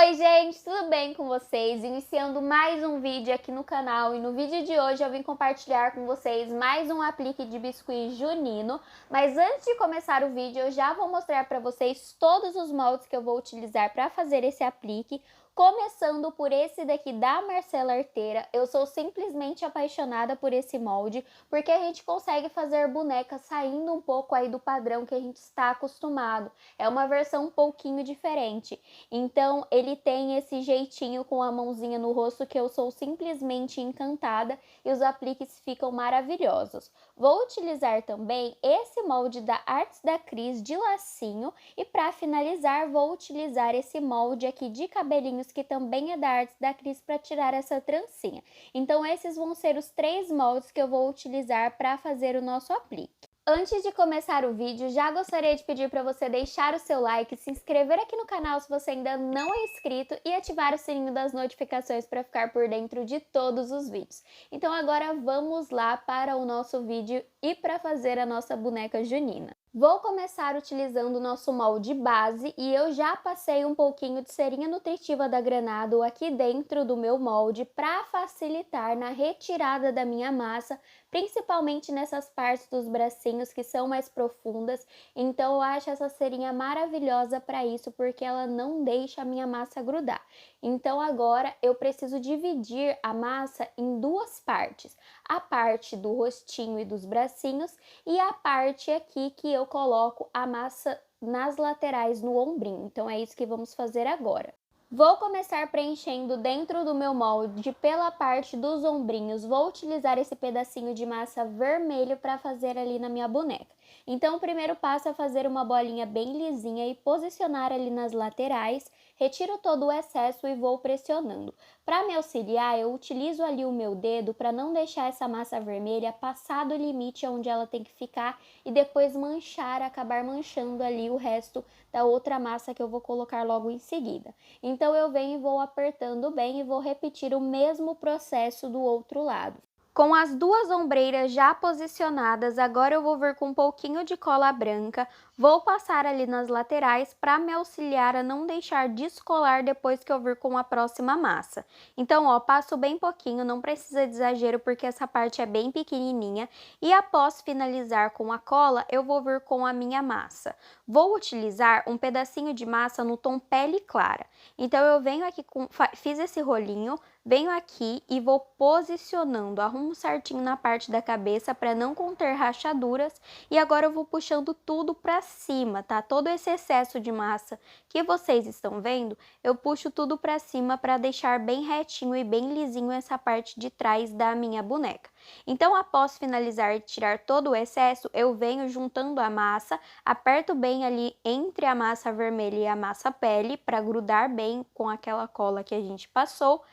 Oi gente, tudo bem com vocês? Iniciando mais um vídeo aqui no canal e no vídeo de hoje eu vim compartilhar com vocês mais um aplique de biscuit junino, mas antes de começar o vídeo eu já vou mostrar para vocês todos os moldes que eu vou utilizar para fazer esse aplique. Começando por esse daqui da Marcela Arteira, eu sou simplesmente apaixonada por esse molde, porque a gente consegue fazer bonecas saindo um pouco aí do padrão que a gente está acostumado. É uma versão um pouquinho diferente. Então, ele tem esse jeitinho com a mãozinha no rosto que eu sou simplesmente encantada e os apliques ficam maravilhosos. Vou utilizar também esse molde da Artes da Cris de lacinho e para finalizar vou utilizar esse molde aqui de cabelinhos que também é da Artes da Cris para tirar essa trancinha. Então esses vão ser os 3 moldes que eu vou utilizar para fazer o nosso aplique. Antes de começar o vídeo, já gostaria de pedir para você deixar o seu like, se inscrever aqui no canal se você ainda não é inscrito e ativar o sininho das notificações para ficar por dentro de todos os vídeos. Então agora vamos lá para o nosso vídeo e para fazer a nossa boneca junina. Vou começar utilizando o nosso molde base e eu já passei um pouquinho de cerinha nutritiva da Granado aqui dentro do meu molde para facilitar na retirada da minha massa, principalmente nessas partes dos bracinhos que são mais profundas. Então eu acho essa cerinha maravilhosa para isso, porque ela não deixa a minha massa grudar. Então agora eu preciso dividir a massa em 2 partes, a parte do rostinho e dos bracinhos e a parte aqui que eu coloco a massa nas laterais no ombrinho. Então é isso que vamos fazer agora. Vou começar preenchendo dentro do meu molde pela parte dos ombrinhos. Vou utilizar esse pedacinho de massa vermelho para fazer ali na minha boneca. Então o primeiro passo é fazer uma bolinha bem lisinha e posicionar ali nas laterais. Retiro todo o excesso e vou pressionando. Para me auxiliar, eu utilizo ali o meu dedo para não deixar essa massa vermelha passar do limite onde ela tem que ficar e depois acabar manchando ali o resto da outra massa que eu vou colocar logo em seguida. Então eu venho e vou apertando bem e vou repetir o mesmo processo do outro lado. Com as 2 ombreiras já posicionadas, agora eu vou vir com um pouquinho de cola branca, vou passar ali nas laterais para me auxiliar a não deixar descolar depois que eu vir com a próxima massa. Então, ó, passo bem pouquinho, não precisa de exagero porque essa parte é bem pequenininha. E após finalizar com a cola, eu vou vir com a minha massa. Vou utilizar um pedacinho de massa no tom pele clara. Então, eu venho aqui, fiz esse rolinho, venho aqui e vou posicionando, arrumo certinho na parte da cabeça para não conter rachaduras e agora eu vou puxando tudo para cima, tá? Todo esse excesso de massa que vocês estão vendo, eu puxo tudo para cima para deixar bem retinho e bem lisinho essa parte de trás da minha boneca. Então, após finalizar e tirar todo o excesso, eu venho juntando a massa, aperto bem ali entre a massa vermelha e a massa pele para grudar bem com aquela cola que a gente passou.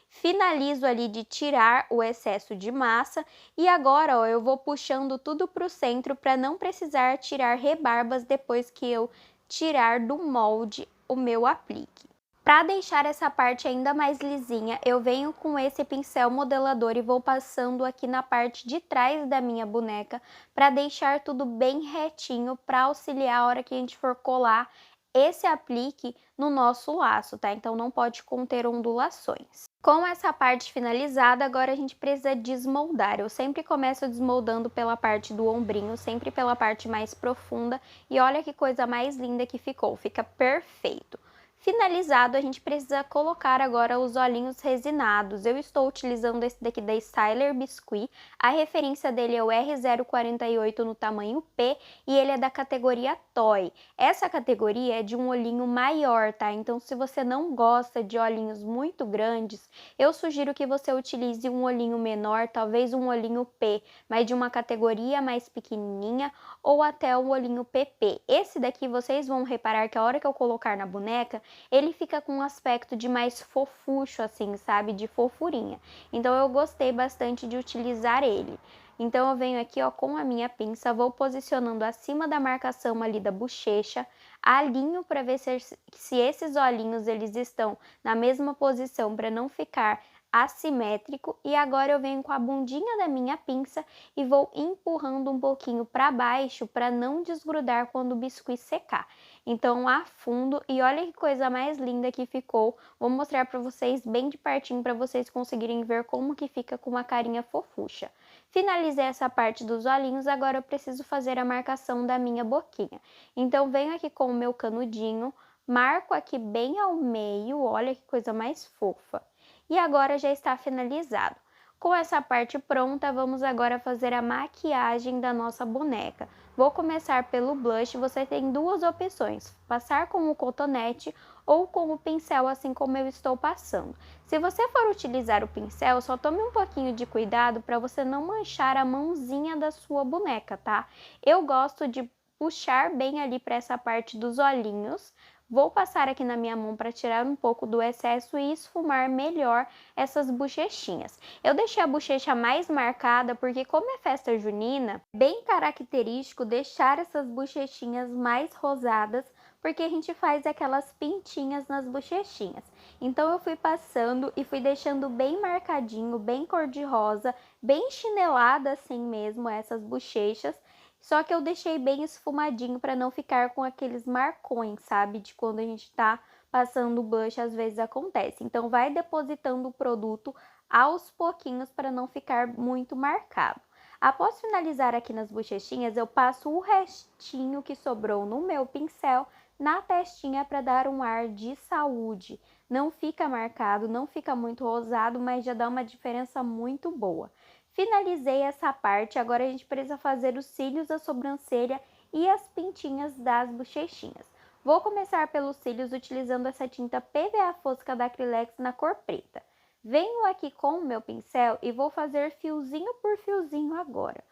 Finalizo ali de tirar o excesso de massa e agora, ó, eu vou puxando tudo para o centro para não precisar tirar rebarbas depois que eu tirar do molde o meu aplique. Para deixar essa parte ainda mais lisinha, eu venho com esse pincel modelador e vou passando aqui na parte de trás da minha boneca para deixar tudo bem retinho para auxiliar a hora que a gente for colar esse aplique no nosso laço, tá? Então não pode conter ondulações. Com essa parte finalizada, agora a gente precisa desmoldar. Eu sempre começo desmoldando pela parte do ombrinho, sempre pela parte mais profunda. E olha que coisa mais linda que ficou, fica perfeito. Finalizado, a gente precisa colocar agora os olhinhos resinados. Eu estou utilizando esse daqui da Styler Biscuit. A referência dele é o R048 no tamanho P e ele é da categoria Toy. Essa categoria é de um olhinho maior, tá? Então, se você não gosta de olhinhos muito grandes, eu sugiro que você utilize um olhinho menor, talvez um olhinho P, mas de uma categoria mais pequenininha ou até o olhinho PP. Esse daqui vocês vão reparar que a hora que eu colocar na boneca, ele fica com um aspecto de mais fofucho, assim, sabe? De fofurinha. Então, eu gostei bastante de utilizar ele. Então, eu venho aqui, ó, com a minha pinça, vou posicionando acima da marcação ali da bochecha, alinho para ver se esses olhinhos, eles estão na mesma posição para não ficar assimétrico e agora eu venho com a bundinha da minha pinça e vou empurrando um pouquinho para baixo para não desgrudar quando o biscuit secar. Então afundo e olha que coisa mais linda que ficou. Vou mostrar para vocês bem de pertinho para vocês conseguirem ver como que fica com uma carinha fofucha. Finalizei essa parte dos olhinhos, agora eu preciso fazer a marcação da minha boquinha. Então venho aqui com o meu canudinho, marco aqui bem ao meio, olha que coisa mais fofa. E agora já está finalizado. Com essa parte pronta, vamos agora fazer a maquiagem da nossa boneca. Vou começar pelo blush, você tem duas opções, passar com o cotonete ou com o pincel, assim como eu estou passando. Se você for utilizar o pincel, só tome um pouquinho de cuidado para você não manchar a mãozinha da sua boneca, tá? Eu gosto de puxar bem ali para essa parte dos olhinhos. Vou passar aqui na minha mão para tirar um pouco do excesso e esfumar melhor essas bochechinhas. Eu deixei a bochecha mais marcada porque, como é festa junina, é bem característico deixar essas bochechinhas mais rosadas, porque a gente faz aquelas pintinhas nas bochechinhas. Então eu fui passando e fui deixando bem marcadinho, bem cor-de-rosa, bem chinelada assim mesmo essas bochechas. Só que eu deixei bem esfumadinho para não ficar com aqueles marcões, sabe? De quando a gente tá passando o blush, às vezes acontece. Então, vai depositando o produto aos pouquinhos para não ficar muito marcado. Após finalizar aqui nas bochechinhas, eu passo o restinho que sobrou no meu pincel na testinha para dar um ar de saúde. Não fica marcado, não fica muito rosado, mas já dá uma diferença muito boa. Finalizei essa parte, agora a gente precisa fazer os cílios, a sobrancelha e as pintinhas das bochechinhas. Vou começar pelos cílios utilizando essa tinta PVA fosca da Acrylex na cor preta. Venho aqui com o meu pincel e vou fazer fiozinho por fiozinho agora.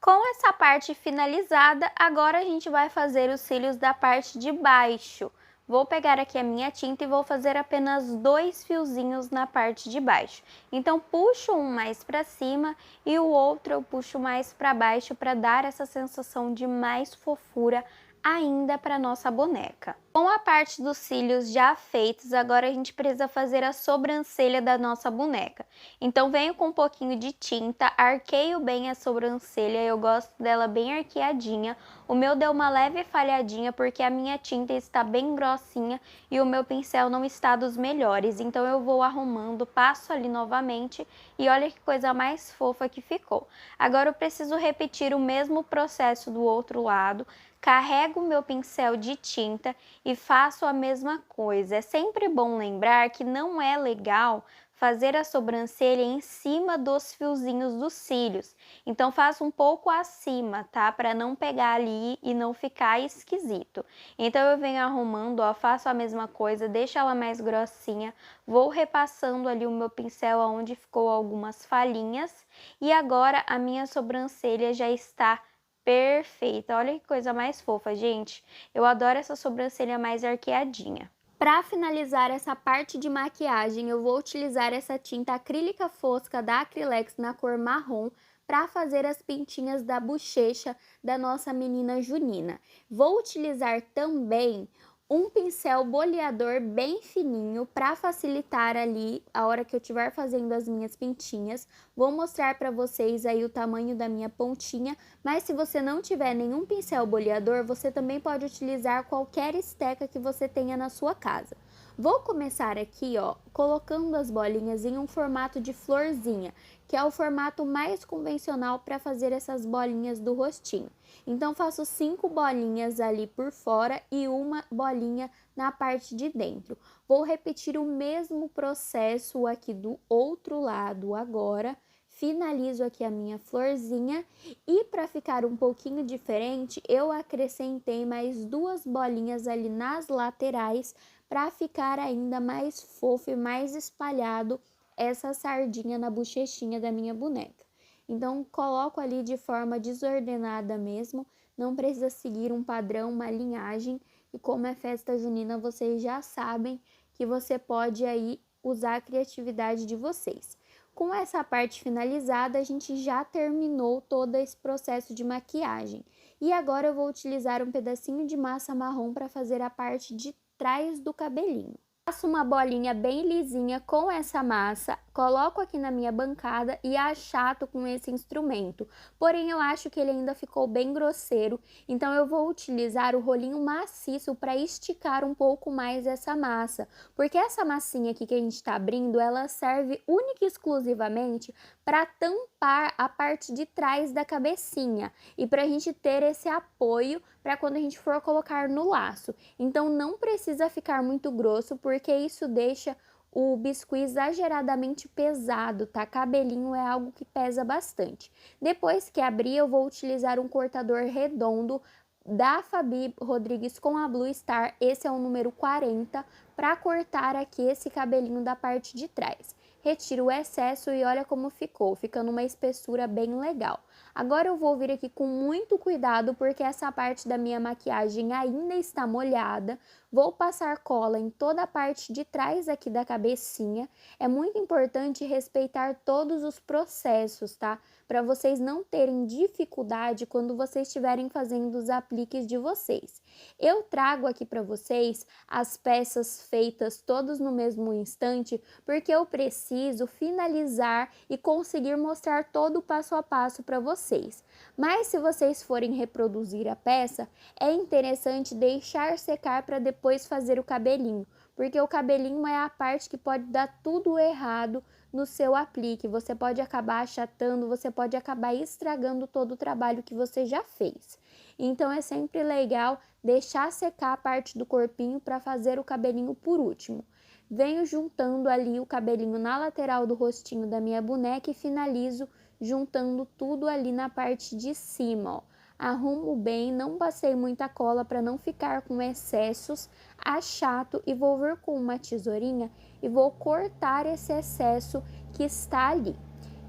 Com essa parte finalizada, agora a gente vai fazer os cílios da parte de baixo. Vou pegar aqui a minha tinta e vou fazer apenas 2 fiozinhos na parte de baixo. Então, puxo um mais para cima e o outro eu puxo mais para baixo para dar essa sensação de mais fofura ainda para nossa boneca. Com a parte dos cílios já feitos, agora a gente precisa fazer a sobrancelha da nossa boneca. Então venho com um pouquinho de tinta, arqueio bem a sobrancelha, eu gosto dela bem arqueadinha. O meu deu uma leve falhadinha porque a minha tinta está bem grossinha e o meu pincel não está dos melhores. Então eu vou arrumando, passo ali novamente e olha que coisa mais fofa que ficou. Agora eu preciso repetir o mesmo processo do outro lado. Carrego o meu pincel de tinta e faço a mesma coisa. É sempre bom lembrar que não é legal fazer a sobrancelha em cima dos fiozinhos dos cílios. Então, faço um pouco acima, tá? Para não pegar ali e não ficar esquisito. Então, eu venho arrumando, ó, faço a mesma coisa, deixo ela mais grossinha, vou repassando ali o meu pincel onde ficou algumas falhinhas. E agora, a minha sobrancelha já está perfeita. Olha que coisa mais fofa, gente. Eu adoro essa sobrancelha mais arqueadinha. Para finalizar essa parte de maquiagem, eu vou utilizar essa tinta acrílica fosca da Acrylex na cor marrom para fazer as pintinhas da bochecha da nossa menina junina. Vou utilizar também um pincel boleador bem fininho para facilitar ali a hora que eu estiver fazendo as minhas pintinhas. Vou mostrar para vocês aí o tamanho da minha pontinha, mas se você não tiver nenhum pincel boleador, você também pode utilizar qualquer esteca que você tenha na sua casa. Vou começar aqui, ó, colocando as bolinhas em um formato de florzinha, que é o formato mais convencional para fazer essas bolinhas do rostinho. Então, faço 5 bolinhas ali por fora e uma bolinha na parte de dentro. Vou repetir o mesmo processo aqui do outro lado agora. Finalizo aqui a minha florzinha e para ficar um pouquinho diferente, eu acrescentei mais 2 bolinhas ali nas laterais para ficar ainda mais fofo e mais espalhado essa sardinha na bochechinha da minha boneca. Então, coloco ali de forma desordenada mesmo, não precisa seguir um padrão, uma linhagem. E como é festa junina, vocês já sabem que você pode aí usar a criatividade de vocês. Com essa parte finalizada, a gente já terminou todo esse processo de maquiagem. E agora eu vou utilizar um pedacinho de massa marrom para fazer a parte de trás do cabelinho. Faço uma bolinha bem lisinha com essa massa, coloco aqui na minha bancada e achato com esse instrumento. Porém, eu acho que ele ainda ficou bem grosseiro, então eu vou utilizar o rolinho maciço para esticar um pouco mais essa massa. Porque essa massinha aqui que a gente está abrindo, ela serve única e exclusivamente para tampar a parte de trás da cabecinha e para a gente ter esse apoio para quando a gente for colocar no laço. Então não precisa ficar muito grosso, porque isso deixa o biscuit exageradamente pesado, tá? Cabelinho é algo que pesa bastante. Depois que abrir, eu vou utilizar um cortador redondo da Fabi Rodrigues com a Blue Star, esse é o número 40, para cortar aqui esse cabelinho da parte de trás. Retiro o excesso e olha como ficou, ficando uma espessura bem legal. Agora eu vou vir aqui com muito cuidado, porque essa parte da minha maquiagem ainda está molhada. Vou passar cola em toda a parte de trás aqui da cabecinha. É muito importante respeitar todos os processos, tá? Para vocês não terem dificuldade quando vocês estiverem fazendo os apliques de vocês. Eu trago aqui para vocês as peças feitas todos no mesmo instante, porque eu preciso finalizar e conseguir mostrar todo o passo a passo para vocês. Mas se vocês forem reproduzir a peça, é interessante deixar secar para depois fazer o cabelinho, porque o cabelinho é a parte que pode dar tudo errado no seu aplique. Você pode acabar achatando, você pode acabar estragando todo o trabalho que você já fez. Então é sempre legal deixar secar a parte do corpinho para fazer o cabelinho por último. Venho juntando ali o cabelinho na lateral do rostinho da minha boneca e finalizo juntando tudo ali na parte de cima, ó. Arrumo bem, não passei muita cola para não ficar com excessos, achato e vou vir com uma tesourinha e vou cortar esse excesso que está ali.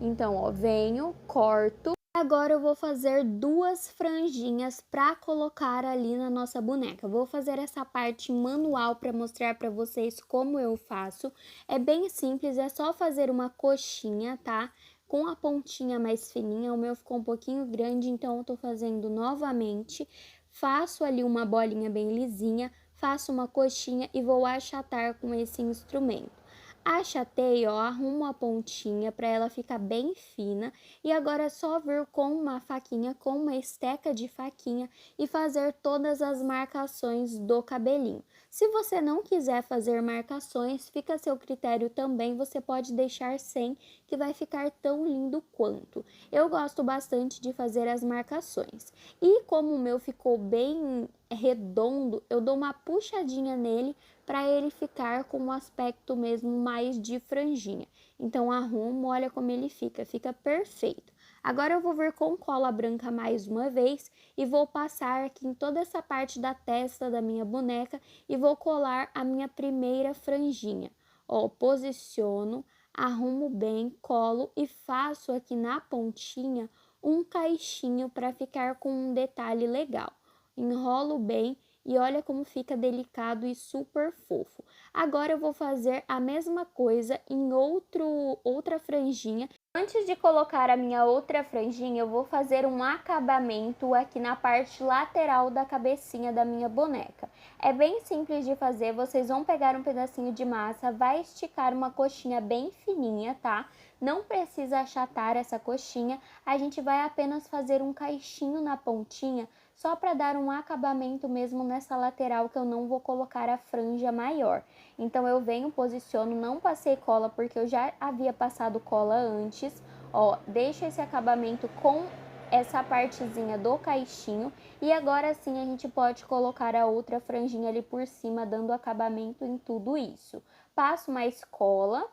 Então, ó, venho, corto. Agora eu vou fazer duas franjinhas para colocar ali na nossa boneca. Vou fazer essa parte manual para mostrar para vocês como eu faço. É bem simples, é só fazer uma coxinha, tá? Com a pontinha mais fininha, o meu ficou um pouquinho grande, então eu tô fazendo novamente. Faço ali uma bolinha bem lisinha, faço uma coxinha e vou achatar com esse instrumento. Achatei, ó, arrumo a pontinha para ela ficar bem fina e agora é só vir com uma faquinha, com uma esteca de faquinha e fazer todas as marcações do cabelinho. Se você não quiser fazer marcações, fica a seu critério também, você pode deixar sem, que vai ficar tão lindo quanto. Eu gosto bastante de fazer as marcações. E como o meu ficou bem redondo, eu dou uma puxadinha nele para ele ficar com um aspecto mesmo mais de franjinha. Então arrumo, olha como ele fica perfeito. Agora eu vou vir com cola branca mais uma vez e vou passar aqui em toda essa parte da testa da minha boneca e vou colar a minha primeira franjinha. Ó, posiciono, arrumo bem, colo e faço aqui na pontinha um caixinho para ficar com um detalhe legal. Enrolo bem e olha como fica delicado e super fofo. Agora eu vou fazer a mesma coisa em outra franjinha. Antes de colocar a minha outra franjinha, eu vou fazer um acabamento aqui na parte lateral da cabecinha da minha boneca. É bem simples de fazer, vocês vão pegar um pedacinho de massa, vai esticar uma coxinha bem fininha, tá? Não precisa achatar essa coxinha, a gente vai apenas fazer um caixinho na pontinha, só para dar um acabamento mesmo nessa lateral, que eu não vou colocar a franja maior. Então eu venho, posiciono, não passei cola porque eu já havia passado cola antes, ó, deixo esse acabamento com essa partezinha do caixinho e agora sim a gente pode colocar a outra franjinha ali por cima, dando acabamento em tudo isso. Passo mais cola,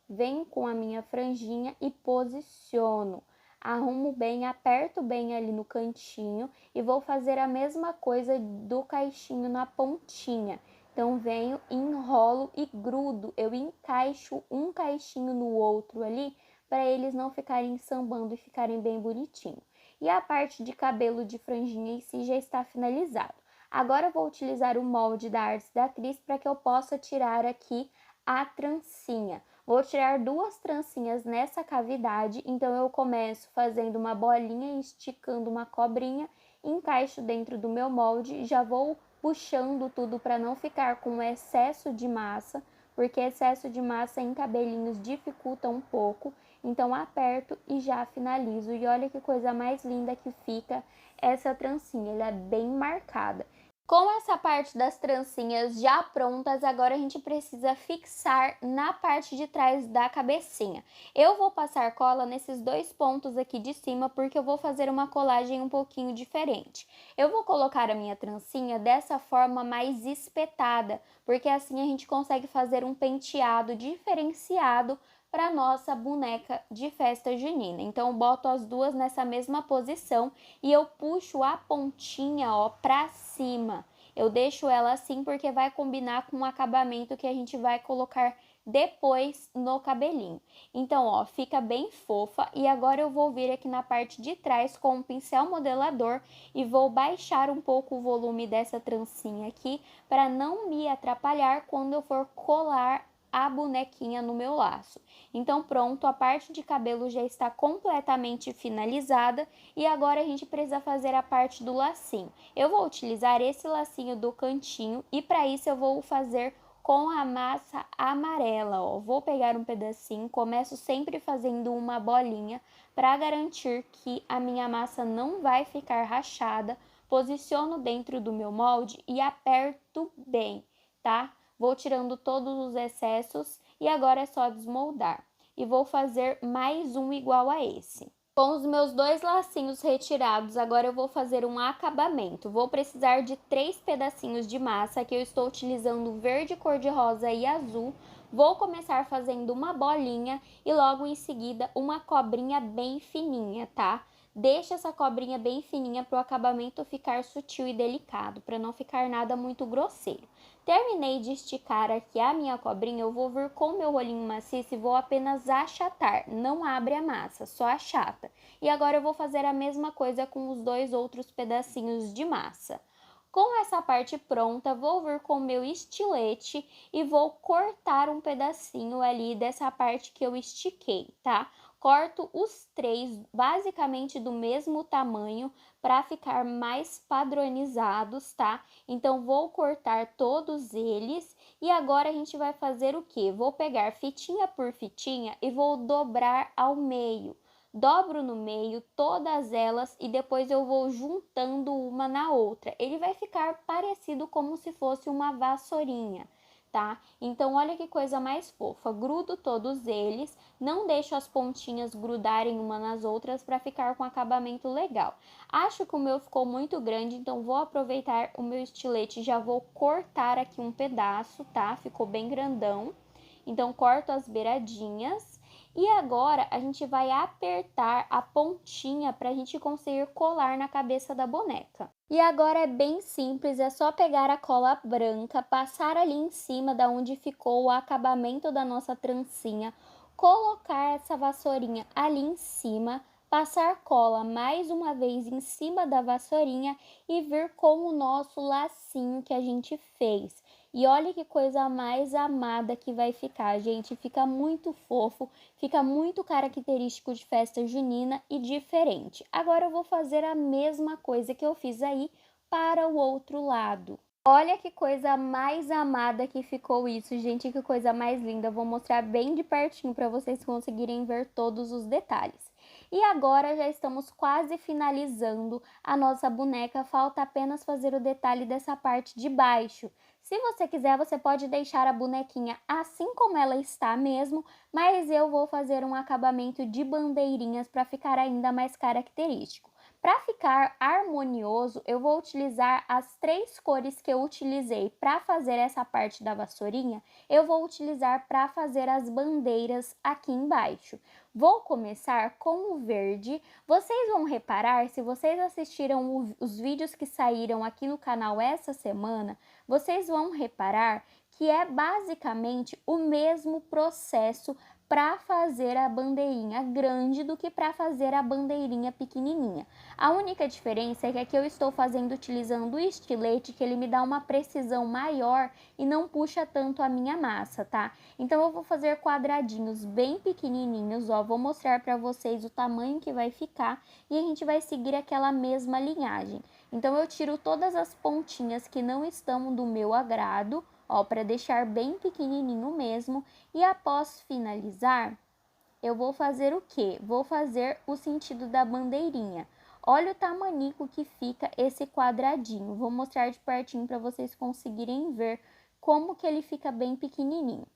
venho com a minha franjinha e posiciono. Arrumo bem, aperto bem ali no cantinho e vou fazer a mesma coisa do caixinho na pontinha. Então, venho, enrolo e grudo, eu encaixo um caixinho no outro ali para eles não ficarem sambando e ficarem bem bonitinho. E a parte de cabelo de franjinha em si já está finalizado. Agora eu vou utilizar o molde da Artes da Cris para que eu possa tirar aqui a trancinha. Vou tirar 2 trancinhas nessa cavidade, então eu começo fazendo uma bolinha e esticando uma cobrinha, encaixo dentro do meu molde e já vou puxando tudo para não ficar com excesso de massa, porque excesso de massa em cabelinhos dificulta um pouco. Então aperto e já finalizo. E olha que coisa mais linda que fica essa trancinha, ela é bem marcada. Com essa parte das trancinhas já prontas, agora a gente precisa fixar na parte de trás da cabecinha. Eu vou passar cola nesses 2 pontos aqui de cima, porque eu vou fazer uma colagem um pouquinho diferente. Eu vou colocar a minha trancinha dessa forma mais espetada, porque assim a gente consegue fazer um penteado diferenciado para nossa boneca de festa junina. Então, eu boto as 2 nessa mesma posição e eu puxo a pontinha, ó, para cima. Eu deixo ela assim porque vai combinar com o acabamento que a gente vai colocar depois no cabelinho. Então, ó, fica bem fofa. E agora eu vou vir aqui na parte de trás com um pincel modelador e vou baixar um pouco o volume dessa trancinha aqui para não me atrapalhar quando eu for colar a bonequinha no meu laço. Então pronto, a parte de cabelo já está completamente finalizada e agora a gente precisa fazer a parte do lacinho. Eu vou utilizar esse lacinho do cantinho e para isso eu vou fazer com a massa amarela, ó. Vou pegar um pedacinho, começo sempre fazendo uma bolinha para garantir que a minha massa não vai ficar rachada. Posiciono dentro do meu molde e aperto bem, tá? Vou tirando todos os excessos e agora é só desmoldar. E vou fazer mais um igual a esse. Com os meus 2 lacinhos retirados, agora eu vou fazer um acabamento. Vou precisar de 3 pedacinhos de massa, que eu estou utilizando verde, cor-de-rosa e azul. Vou começar fazendo uma bolinha e logo em seguida uma cobrinha bem fininha, tá? Deixa essa cobrinha bem fininha para o acabamento ficar sutil e delicado, para não ficar nada muito grosseiro. Terminei de esticar aqui a minha cobrinha, eu vou vir com o meu rolinho maciço e vou apenas achatar, não abre a massa, só achata. E agora eu vou fazer a mesma coisa com os 2 outros pedacinhos de massa. Com essa parte pronta, vou vir com o meu estilete e vou cortar um pedacinho ali dessa parte que eu estiquei, tá? Corto os 3 basicamente do mesmo tamanho para ficar mais padronizados, tá? Então, vou cortar todos eles e agora a gente vai fazer o quê? Vou pegar fitinha por fitinha e vou dobrar ao meio. Dobro no meio todas elas e depois eu vou juntando uma na outra. Ele vai ficar parecido como se fosse uma vassourinha, tá? Então, olha que coisa mais fofa. Grudo todos eles, não deixo as pontinhas grudarem uma nas outras para ficar com acabamento legal. Acho que o meu ficou muito grande, então vou aproveitar o meu estilete e já vou cortar aqui um pedaço, tá? Ficou bem grandão. Então, corto as beiradinhas. E agora, a gente vai apertar a pontinha para a gente conseguir colar na cabeça da boneca. E agora é bem simples, é só pegar a cola branca, passar ali em cima da onde ficou o acabamento da nossa trancinha, colocar essa vassourinha ali em cima, passar cola mais uma vez em cima da vassourinha e vir com o nosso lacinho que a gente fez. E olha que coisa mais amada que vai ficar, gente. Fica muito fofo, fica muito característico de festa junina e diferente. Agora eu vou fazer a mesma coisa que eu fiz aí para o outro lado. Olha que coisa mais amada que ficou isso, gente, que coisa mais linda. Eu vou mostrar bem de pertinho para vocês conseguirem ver todos os detalhes. E agora já estamos quase finalizando a nossa boneca, falta apenas fazer o detalhe dessa parte de baixo. Se você quiser, você pode deixar a bonequinha assim como ela está mesmo, mas eu vou fazer um acabamento de bandeirinhas para ficar ainda mais característico. Para ficar harmonioso, eu vou utilizar as 3 cores que eu utilizei para fazer essa parte da vassourinha, eu vou utilizar para fazer as bandeiras aqui embaixo. Vou começar com o verde. Vocês vão reparar, se vocês assistiram os vídeos que saíram aqui no canal essa semana, vocês vão reparar que é basicamente o mesmo processo para fazer a bandeirinha grande do que para fazer a bandeirinha pequenininha. A única diferença é que aqui eu estou fazendo utilizando o estilete, que ele me dá uma precisão maior e não puxa tanto a minha massa, tá? Então eu vou fazer quadradinhos bem pequenininhos, ó, vou mostrar para vocês o tamanho que vai ficar e a gente vai seguir aquela mesma linhagem. Então eu tiro todas as pontinhas que não estão do meu agrado, ó, para deixar bem pequenininho mesmo, e após finalizar, eu vou fazer o quê? Vou fazer o sentido da bandeirinha. Olha o tamanico que fica esse quadradinho. Vou mostrar de pertinho para vocês conseguirem ver como que ele fica bem pequenininho.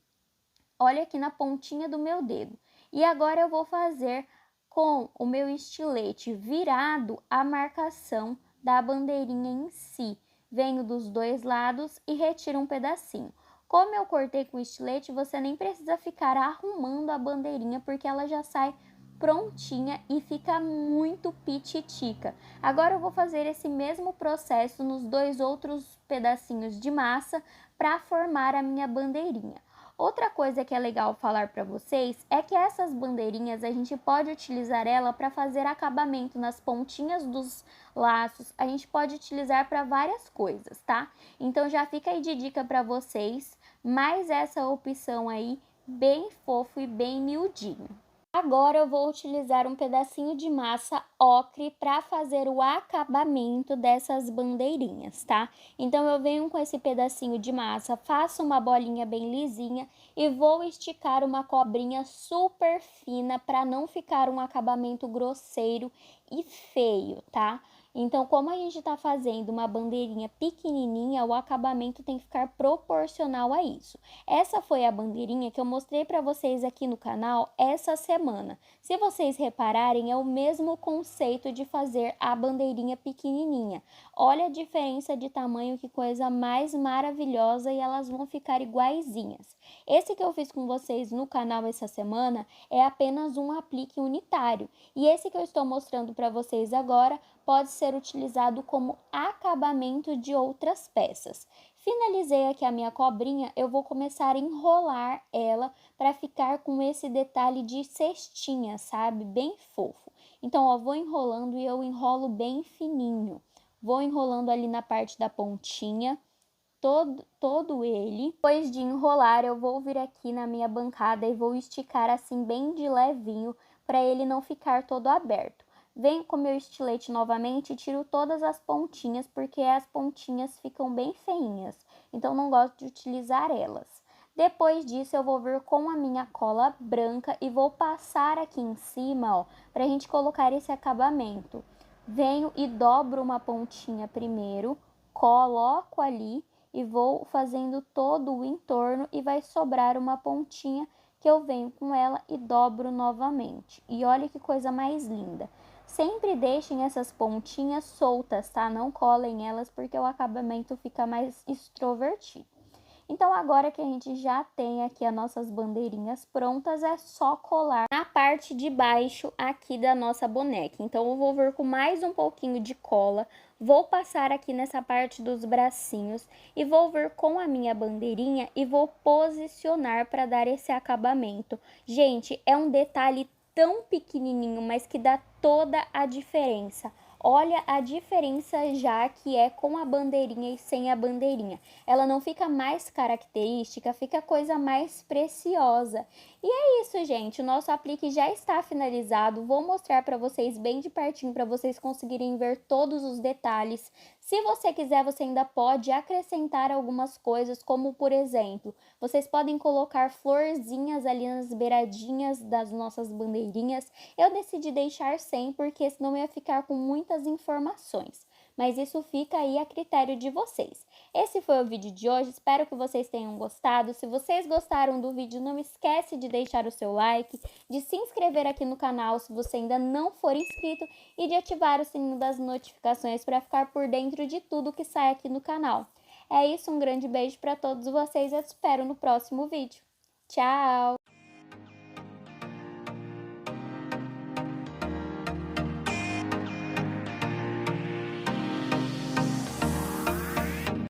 Olha aqui na pontinha do meu dedo. E agora eu vou fazer com o meu estilete virado a marcação da bandeirinha em si. Venho dos dois lados e retiro um pedacinho. Como eu cortei com o estilete, você nem precisa ficar arrumando a bandeirinha, porque ela já sai prontinha e fica muito pititica. Agora eu vou fazer esse mesmo processo nos dois outros pedacinhos de massa para formar a minha bandeirinha. Outra coisa que é legal falar para vocês é que essas bandeirinhas a gente pode utilizar ela para fazer acabamento nas pontinhas dos laços, a gente pode utilizar para várias coisas, tá? Então já fica aí de dica para vocês, mais essa opção aí bem fofo e bem miudinho. Agora eu vou utilizar um pedacinho de massa ocre para fazer o acabamento dessas bandeirinhas, tá? Então eu venho com esse pedacinho de massa, faço uma bolinha bem lisinha e vou esticar uma cobrinha super fina para não ficar um acabamento grosseiro e feio, tá? Então, como a gente tá fazendo uma bandeirinha pequenininha, o acabamento tem que ficar proporcional a isso. Essa foi a bandeirinha que eu mostrei para vocês aqui no canal essa semana. Se vocês repararem, é o mesmo conceito de fazer a bandeirinha pequenininha. Olha a diferença de tamanho, que coisa mais maravilhosa, e elas vão ficar iguaizinhas. Esse que eu fiz com vocês no canal essa semana é apenas um aplique unitário. E esse que eu estou mostrando para vocês agora pode ser utilizado como acabamento de outras peças. Finalizei aqui a minha cobrinha, eu vou começar a enrolar ela para ficar com esse detalhe de cestinha, sabe? Bem fofo. Então, ó, vou enrolando e eu enrolo bem fininho. Vou enrolando ali na parte da pontinha, todo ele. Depois de enrolar, eu vou vir aqui na minha bancada e vou esticar assim bem de levinho para ele não ficar todo aberto. Venho com meu estilete novamente e tiro todas as pontinhas, porque as pontinhas ficam bem feinhas, então não gosto de utilizar elas. Depois disso, eu vou vir com a minha cola branca e vou passar aqui em cima, ó, pra gente colocar esse acabamento. Venho e dobro uma pontinha primeiro, coloco ali e vou fazendo todo o entorno e vai sobrar uma pontinha que eu venho com ela e dobro novamente. E olha que coisa mais linda. Sempre deixem essas pontinhas soltas, tá? Não colem elas, porque o acabamento fica mais extrovertido. Então, agora que a gente já tem aqui as nossas bandeirinhas prontas, é só colar na parte de baixo aqui da nossa boneca. Então, eu vou vir com mais um pouquinho de cola, vou passar aqui nessa parte dos bracinhos e vou vir com a minha bandeirinha e vou posicionar para dar esse acabamento. Gente, é um detalhe tão pequenininho, mas que dá toda a diferença. Olha a diferença já que é com a bandeirinha e sem a bandeirinha. Ela não fica mais característica, fica a coisa mais preciosa. E é isso, gente. O nosso aplique já está finalizado. Vou mostrar para vocês bem de pertinho para vocês conseguirem ver todos os detalhes. Se você quiser, você ainda pode acrescentar algumas coisas, como por exemplo, vocês podem colocar florzinhas ali nas beiradinhas das nossas bandeirinhas. Eu decidi deixar sem, porque senão ia ficar com muitas informações. Mas isso fica aí a critério de vocês. Esse foi o vídeo de hoje, espero que vocês tenham gostado. Se vocês gostaram do vídeo, não esquece de deixar o seu like, de se inscrever aqui no canal se você ainda não for inscrito e de ativar o sininho das notificações para ficar por dentro de tudo que sai aqui no canal. É isso, um grande beijo para todos vocês e eu te espero no próximo vídeo. Tchau!